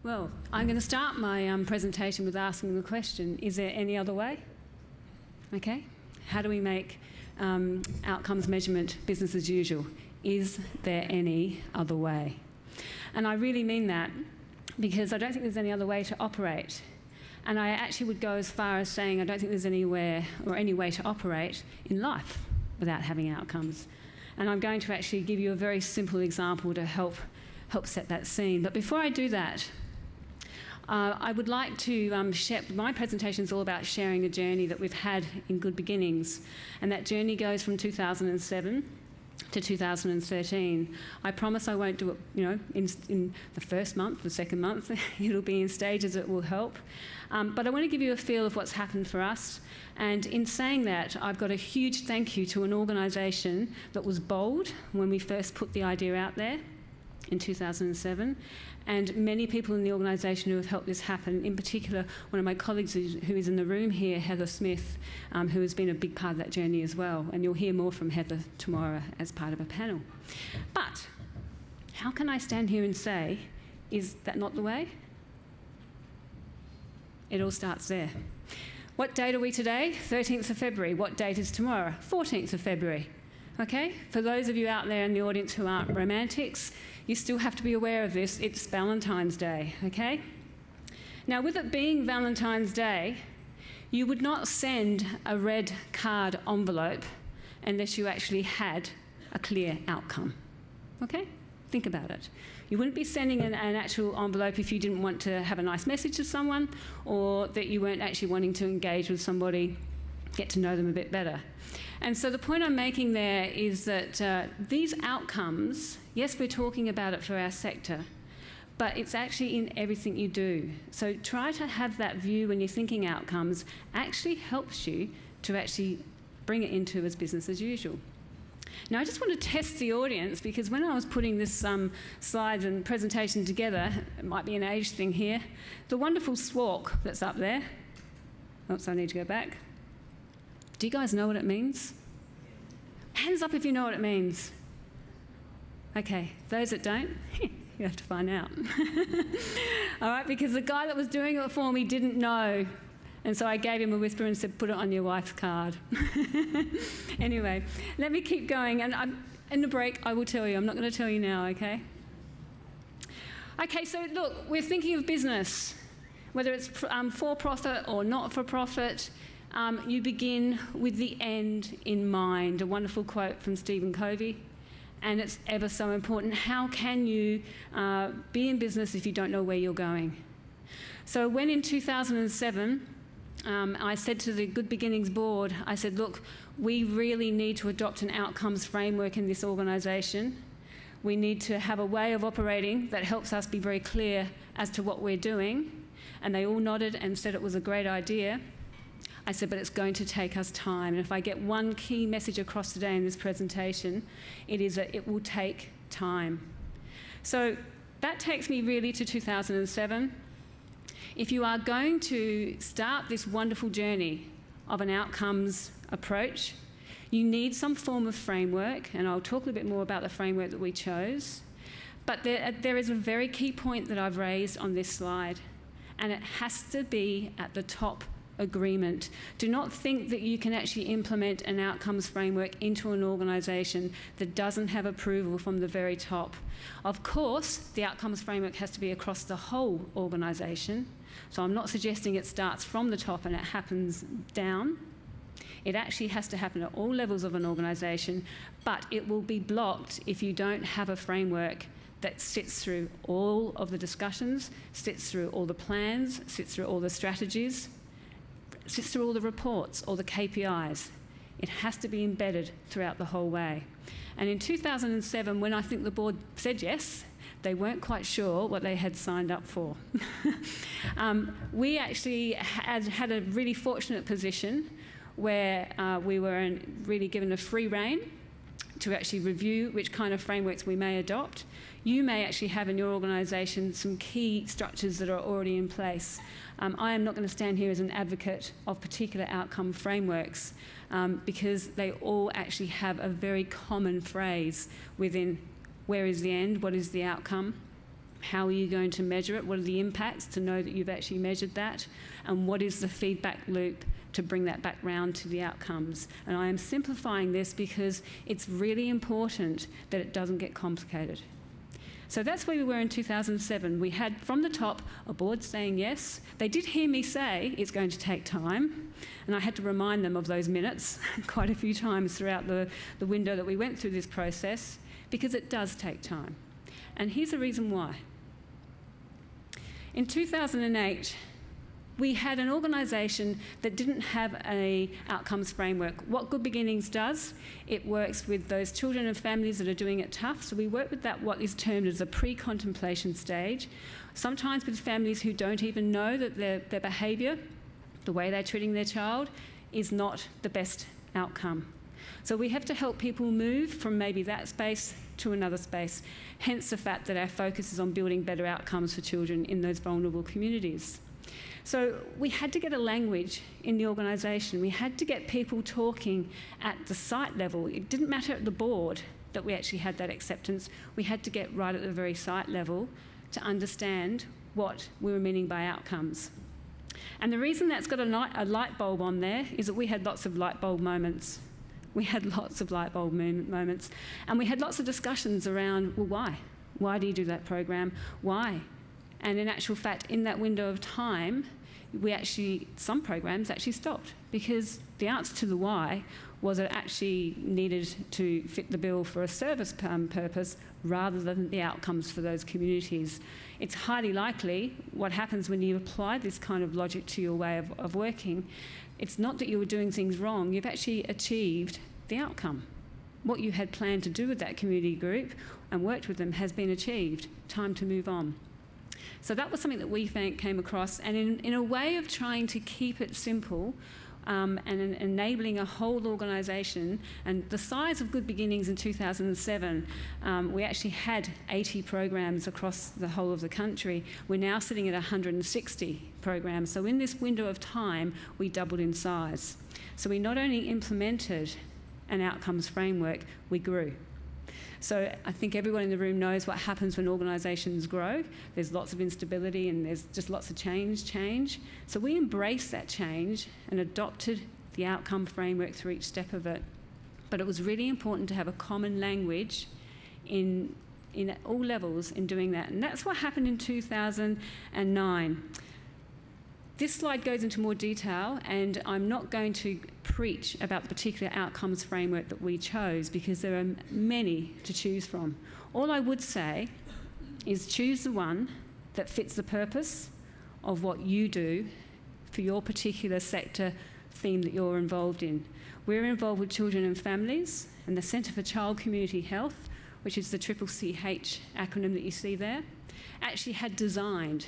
Well, I'm going to start my presentation with asking the question, is there any other way? Okay, how do we make outcomes measurement business as usual? Is there any other way? And I really mean that because I don't think there's any other way to operate. And I actually would go as far as saying I don't think there's anywhere or any way to operate in life without having outcomes. And I'm going to actually give you a very simple example to help set that scene. But before I do that, I would like to share, my presentation is all about sharing a journey that we've had in Good Beginnings. And that journey goes from 2007 to 2013. I promise I won't do it, in the first month, the second month. It'll be in stages, it will help. But I want to give you a feel of what's happened for us. And in saying that, I've got a huge thank you to an organisation that was bold when we first put the idea out there in 2007, and many people in the organisation who have helped this happen, in particular one of my colleagues who is in the room here, Heather Smith, who has been a big part of that journey as well, and you'll hear more from Heather tomorrow as part of a panel. But how can I stand here and say, is that not the way? It all starts there. What date are we today? 13th of February. What date is tomorrow? 14th of February. Okay? For those of you out there in the audience who aren't romantics, you still have to be aware of this. It's Valentine's Day, okay? Now, with it being Valentine's Day, you would not send a red card envelope unless you actually had a clear outcome, okay? Think about it. You wouldn't be sending an actual envelope if you didn't want to have a nice message to someone, or that you weren't actually wanting to engage with somebody, get to know them a bit better. And so the point I'm making there is that these outcomes, yes, we're talking about it for our sector, but it's actually in everything you do. So try to have that view when you're thinking outcomes actually helps you to actually bring it into as business as usual. Now, I just want to test the audience, because when I was putting this slides and presentation together, it might be an age thing here, the wonderful SWORK that's up there. Oops, I need to go back. Do you guys know what it means? Hands up if you know what it means. Okay, those that don't, you have to find out. All right, because the guy that was doing it for me didn't know. And so I gave him a whisper and said, put it on your wife's card. Anyway, let me keep going. And in the break, I will tell you. I'm not going to tell you now, okay? Okay, so look, we're thinking of business, whether it's for-profit or not-for-profit. You begin with the end in mind. A wonderful quote from Stephen Covey, and it's ever so important. How can you be in business if you don't know where you're going? So when in 2007, I said to the Good Beginnings board, I said, look, we really need to adopt an outcomes framework in this organisation. We need to have a way of operating that helps us be very clear as to what we're doing. And they all nodded and said it was a great idea. I said, but it's going to take us time. And if I get one key message across today in this presentation, it is that it will take time. So that takes me really to 2007. If you are going to start this wonderful journey of an outcomes approach, you need some form of framework, and I'll talk a little bit more about the framework that we chose. But there is a very key point that I've raised on this slide, and it has to be at the top agreement. Do not think that you can actually implement an outcomes framework into an organisation that doesn't have approval from the very top. Of course, the outcomes framework has to be across the whole organisation. So I'm not suggesting it starts from the top and it happens down. It actually has to happen at all levels of an organisation, but it will be blocked if you don't have a framework that sits through all of the discussions, sits through all the plans, sits through all the strategies, sits through all the reports, all the KPIs. It has to be embedded throughout the whole way. And in 2007, when I think the board said yes, they weren't quite sure what they had signed up for. We actually had a really fortunate position where we were really given a free rein to actually review which kind of frameworks we may adopt. You may actually have in your organisation some key structures that are already in place. I am not going to stand here as an advocate of particular outcome frameworks because they all actually have a very common phrase within where is the end, what is the outcome. How are you going to measure it? What are the impacts to know that you've actually measured that? And what is the feedback loop to bring that back round to the outcomes? And I am simplifying this because it's really important that it doesn't get complicated. So that's where we were in 2007. We had, from the top, a board saying yes. They did hear me say it's going to take time, and I had to remind them of those minutes quite a few times throughout the window that we went through this process, because it does take time. And here's the reason why. In 2008, we had an organisation that didn't have an outcomes framework. What Good Beginnings does, it works with those children and families that are doing it tough. So we work with that, what is termed as a pre-contemplation stage, sometimes with families who don't even know that their behaviour, the way they're treating their child, is not the best outcome. So we have to help people move from maybe that space to another space, hence the fact that our focus is on building better outcomes for children in those vulnerable communities. So we had to get a language in the organisation. We had to get people talking at the site level. It didn't matter at the board that we actually had that acceptance. We had to get right at the very site level to understand what we were meaning by outcomes. And the reason that's got a light bulb on there is that we had lots of light bulb moments. We had lots of light bulb moments. And we had lots of discussions around, well, why? Why do you do that program? Why? And in actual fact, in that window of time, some programs actually stopped, because the answer to the why was it actually needed to fit the bill for a service purpose rather than the outcomes for those communities. It's highly likely what happens when you apply this kind of logic to your way of working. It's not that you were doing things wrong, you've actually achieved the outcome. What you had planned to do with that community group and worked with them has been achieved. Time to move on. So that was something that we think came across, and in a way of trying to keep it simple and enabling a whole organisation, and the size of Good Beginnings in 2007, we actually had 80 programs across the whole of the country. We're now sitting at 160 programs. So in this window of time, we doubled in size. So we not only implemented an outcomes framework, we grew. So I think everyone in the room knows what happens when organisations grow. There's lots of instability and there's just lots of change. So we embraced that change and adopted the outcome framework through each step of it. But it was really important to have a common language in all levels in doing that. And that's what happened in 2009. This slide goes into more detail, and I'm not going to preach about the particular outcomes framework that we chose, because there are many to choose from. All I would say is choose the one that fits the purpose of what you do for your particular sector theme that you're involved in. We're involved with children and families, and the Centre for Child Community Health, which is the CCCH acronym that you see there, actually had designed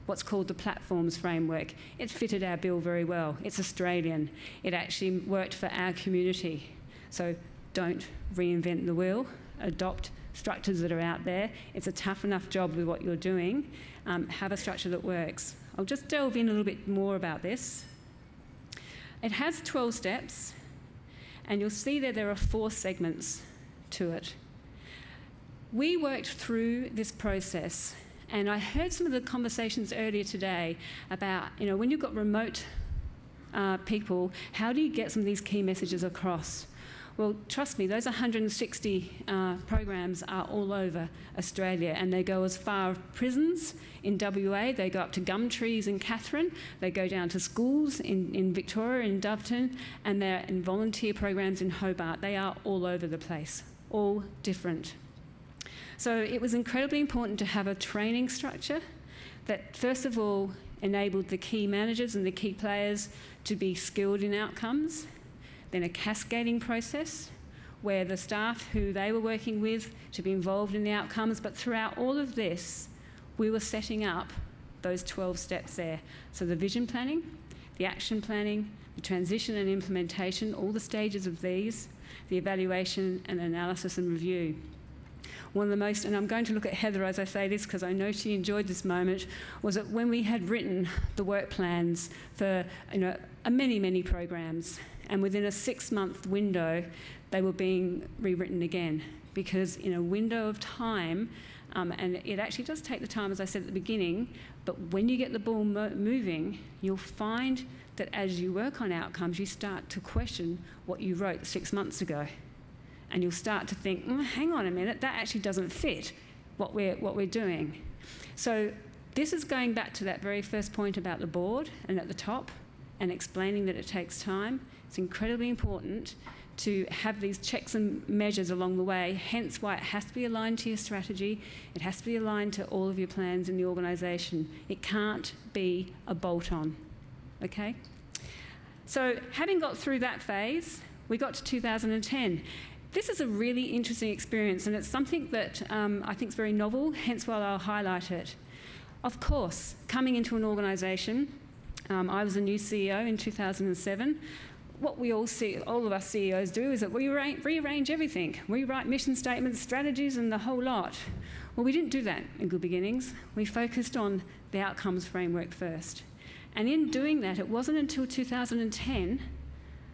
what's called the platforms framework. It fitted our bill very well. It's Australian. It actually worked for our community. So don't reinvent the wheel. Adopt structures that are out there. It's a tough enough job with what you're doing. Have a structure that works. I'll just delve in a little bit more about this. It has 12 steps, and you'll see there are 4 segments to it. We worked through this process. And I heard some of the conversations earlier today about, when you've got remote people, how do you get some of these key messages across? Well, trust me, those 160 programs are all over Australia, and they go as far as prisons in WA, they go up to gum trees in Katherine, they go down to schools in Victoria, in Doveton, and they're in volunteer programs in Hobart. They are all over the place, all different. So it was incredibly important to have a training structure that, first of all, enabled the key managers and the key players to be skilled in outcomes, then a cascading process where the staff who they were working with to be involved in the outcomes. But throughout all of this, we were setting up those 12 steps there. So the vision planning, the action planning, the transition and implementation, all the stages of these, the evaluation and analysis and review. One of the most, and I'm going to look at Heather as I say this because I know she enjoyed this moment, was that when we had written the work plans for many programs, and within a 6-month window, they were being rewritten again, because in a window of time, And it actually does take the time, as I said at the beginning, but when you get the ball moving, you'll find that as you work on outcomes, you start to question what you wrote 6 months ago. And you'll start to think, hang on a minute, that actually doesn't fit what we're doing. So this is going back to that very first point about the board and at the top and explaining that it takes time. It's incredibly important to have these checks and measures along the way, hence why it has to be aligned to your strategy, it has to be aligned to all of your plans in the organisation. It can't be a bolt-on, okay? So having got through that phase, we got to 2010. This is a really interesting experience, and it's something that I think is very novel, hence why I'll highlight it. Of course, coming into an organisation, I was a new CEO in 2007. What we all see, all of us CEOs do, is that we rearrange everything. We write mission statements, strategies, and the whole lot. Well, we didn't do that in Good Beginnings. We focused on the outcomes framework first. And in doing that, it wasn't until 2010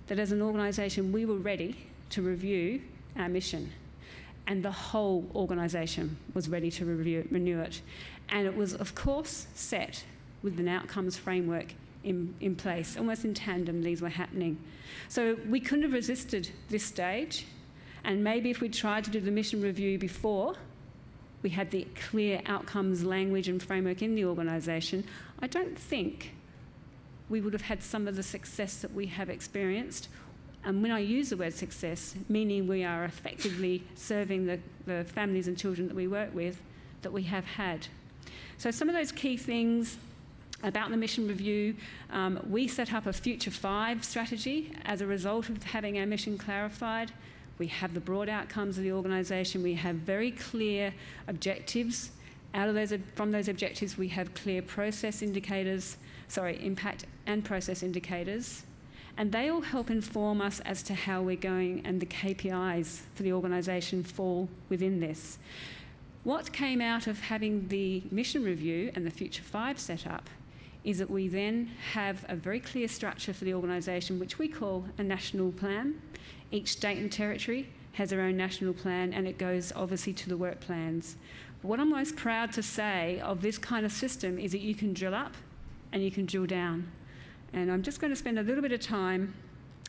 that as an organisation we were ready to review our mission. And the whole organisation was ready to renew it. And it was, of course, set with an outcomes framework in place. Almost in tandem, these were happening. So we couldn't have resisted this stage. And maybe if we'd tried to do the mission review before we had the clear outcomes language and framework in the organisation, I don't think we would have had some of the success that we have experienced. And when I use the word success, meaning we are effectively serving the families and children that we work with, that we have had. So some of those key things about the mission review, we set up a Future 5 strategy as a result of having our mission clarified. We have the broad outcomes of the organisation. We have very clear objectives. From those objectives, we have clear process indicators, impact and process indicators. And they all help inform us as to how we're going, and the KPIs for the organisation fall within this. What came out of having the mission review and the Future 5 set up is that we then have a very clear structure for the organisation, which we call a national plan. Each state and territory has their own national plan, and it goes obviously to the work plans. But what I'm most proud to say of this kind of system is that you can drill up and you can drill down. And I'm just going to spend a little bit of time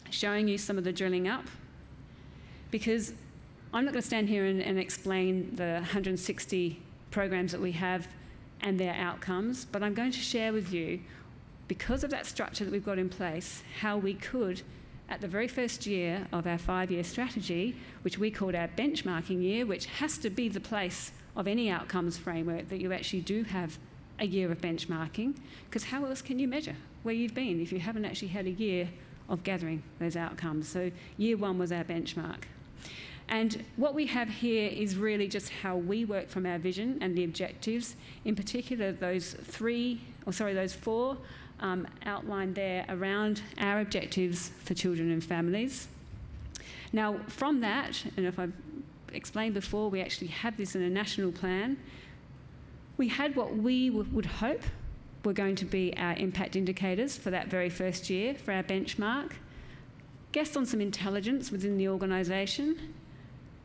showing you some of the drilling up, because I'm not going to stand here and explain the 160 programs that we have and their outcomes, but I'm going to share with you, because of that structure that we've got in place, how we could, at the very first year of our 5-year strategy, which we called our benchmarking year, which has to be the place of any outcomes framework, that you actually do have a year of benchmarking, because how else can you measure where you've been if you haven't actually had a year of gathering those outcomes? So year 1 was our benchmark. And what we have here is really just how we work from our vision and the objectives, in particular those 4 outlined there around our objectives for children and families. Now, from that, and if I explained before, we actually have this in a national plan. We had what we would hope were going to be our impact indicators for that very first year, for our benchmark, guessed on some intelligence within the organisation.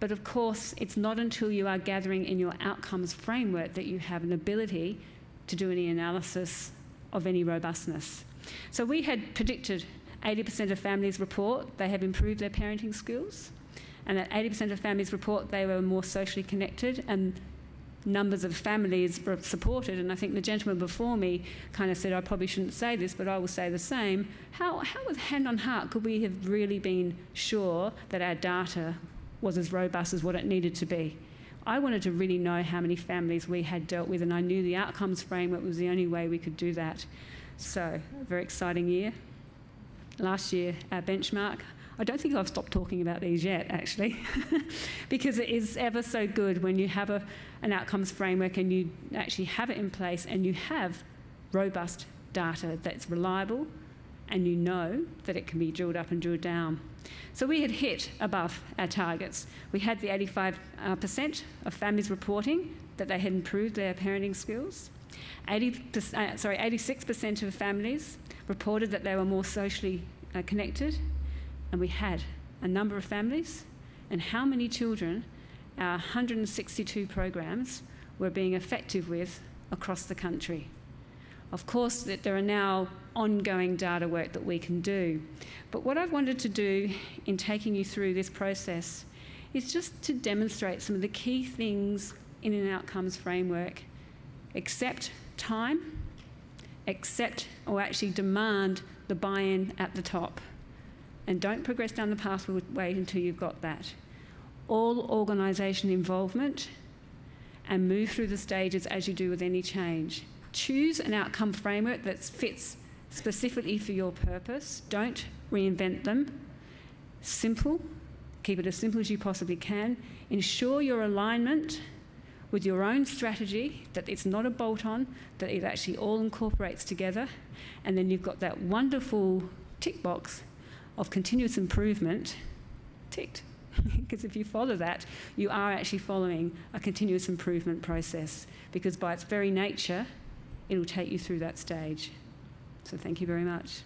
But of course, it's not until you are gathering in your outcomes framework that you have an ability to do any analysis of any robustness. So we had predicted 80% of families report they have improved their parenting skills, and that 80% of families report they were more socially connected, and numbers of families were supported. And I think the gentleman before me kind of said, I probably shouldn't say this, but I will say the same. How with hand on heart could we have really been sure that our data was as robust as what it needed to be? I wanted to really know how many families we had dealt with, and I knew the outcomes framework was the only way we could do that. So, a very exciting year. Last year, our benchmark. I don't think I've stopped talking about these yet, actually, because it is ever so good when you have an outcomes framework and you actually have it in place and you have robust data that's reliable and you know that it can be drilled up and drilled down. So we had hit above our targets. We had the 85% of families reporting that they had improved their parenting skills. 86% of families reported that they were more socially connected. And we had a number of families, and how many children, our 162 programs, we're being effective with across the country. Of course, that there are now ongoing data work that we can do. But what I've wanted to do in taking you through this process is just to demonstrate some of the key things in an outcomes framework. Accept time, accept or actually demand the buy-in at the top. And don't progress down the pathway until you've got that. All organisation involvement, and move through the stages as you do with any change. Choose an outcome framework that fits specifically for your purpose. Don't reinvent them. Simple. Keep it as simple as you possibly can. Ensure your alignment with your own strategy, that it's not a bolt-on, that it actually all incorporates together. And then you've got that wonderful tick box of continuous improvement ticked. Because if you follow that, you are actually following a continuous improvement process, because by its very nature, it will take you through that stage. So thank you very much.